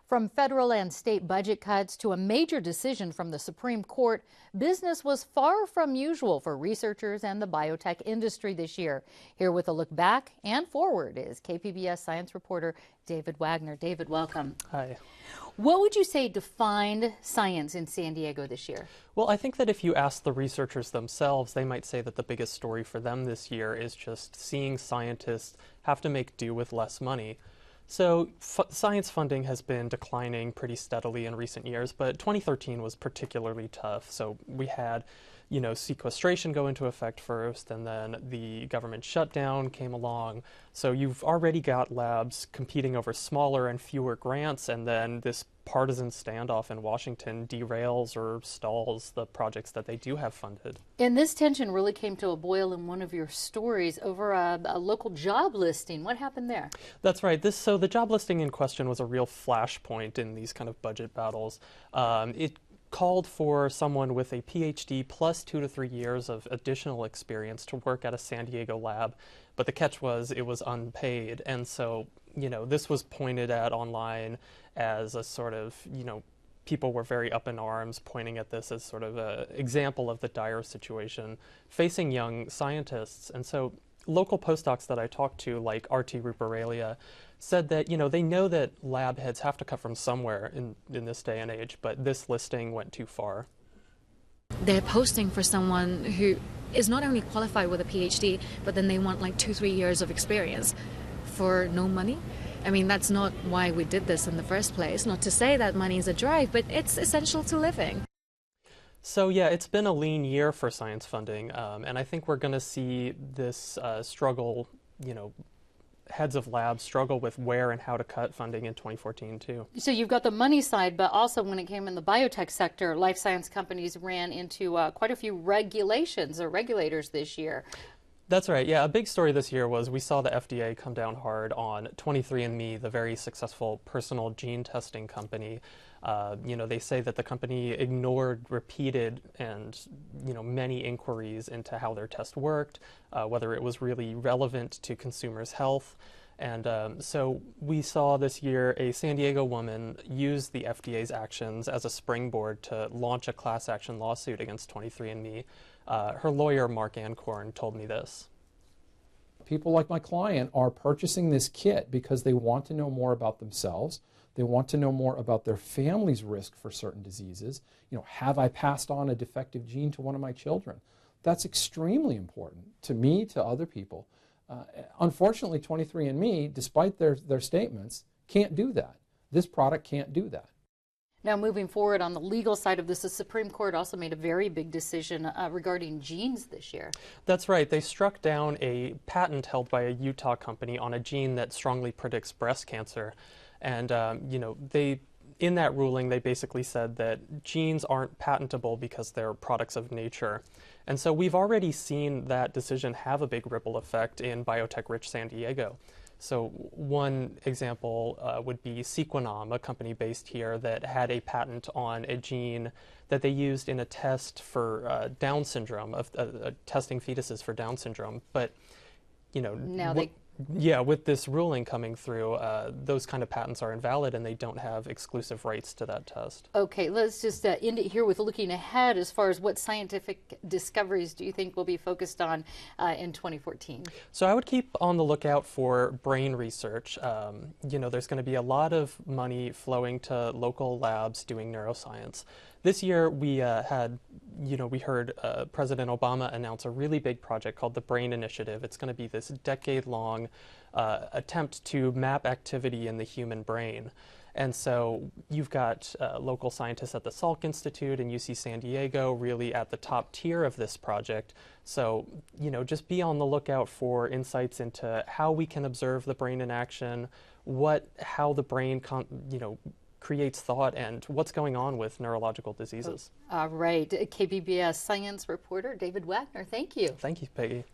From federal and state budget cuts to a major decision from the Supreme Court, business was far from usual for researchers and the biotech industry this year. Here with a look back and forward is KPBS science reporter David Wagner. David, welcome. Hi. What would you say defined science in San Diego this year? Well, I think that if you ask the researchers themselves, they might say that the biggest story for them this year is just seeing scientists have to make do with less money. So science funding has been declining pretty steadily in recent years, but 2013 was particularly tough. So we had, sequestration go into effect first, and then the government shutdown came along. So you've already got labs competing over smaller and fewer grants, and then this partisan standoff in Washington derails or stalls the projects that they do have funded. And this tension really came to a boil in one of your stories over a local job listing. What happened there? That's right. So the job listing in question was a real flashpoint in these kind of budget battles. It called for someone with a PhD plus 2 to 3 years of additional experience to work at a San Diego lab, but the catch was it was unpaid. And so, this was pointed at online as a sort of, people were very up in arms, pointing at this as sort of an example of the dire situation facing young scientists. And so local postdocs that I talked to, like R.T. Ruparelia, said that, they know that lab heads have to cut from somewhere in this day and age, but this listing went too far. They're posting for someone who is not only qualified with a PhD, but then they want like 2-3 years of experience for no money. I mean, that's not why we did this in the first place. Not to say that money is a drive, but it's essential to living. So yeah, it's been a lean year for science funding, and I think we're going to see this struggle, heads of labs struggle with where and how to cut funding in 2014 too. So you've got the money side, but also when it came in the biotech sector, life science companies ran into quite a few regulations or regulators this year. That's right. Yeah, a big story this year was we saw the FDA come down hard on 23andMe, the very successful personal gene testing company. They say that the company ignored repeated and, many inquiries into how their test worked, whether it was really relevant to consumers' health. And so we saw this year a San Diego woman use the FDA's actions as a springboard to launch a class action lawsuit against 23andMe. Her lawyer, Mark Ancorn, told me this. People like my client are purchasing this kit because they want to know more about themselves. They want to know more about their family's risk for certain diseases. Have I passed on a defective gene to one of my children? That's extremely important to me, to other people. Unfortunately, 23andMe, despite their statements, can't do that. This product can't do that. Now, moving forward on the legal side of this, the Supreme Court also made a very big decision regarding genes this year. That's right. They struck down a patent held by a Utah company on a gene that strongly predicts breast cancer. And, in that ruling, they basically said that genes aren't patentable because they're products of nature. And so we've already seen that decision have a big ripple effect in biotech-rich San Diego. So one example would be Sequenom, a company based here that had a patent on a gene that they used in a test for Down syndrome, testing fetuses for Down syndrome. But, with this ruling coming through, those kind of patents are invalid and they don't have exclusive rights to that test. Okay, let's just end it here with looking ahead as far as what scientific discoveries do you think will be focused on in 2014? So I would keep on the lookout for brain research. There's going to be a lot of money flowing to local labs doing neuroscience. This year we we heard President Obama announce a really big project called the Brain Initiative. It's going to be this decade-long attempt to map activity in the human brain. And so you've got local scientists at the Salk Institute and UC San Diego really at the top tier of this project. So, just be on the lookout for insights into how we can observe the brain in action, how the brain creates thought, and what's going on with neurological diseases. All right. KPBS science reporter David Wagner, thank you. Thank you, Peggy.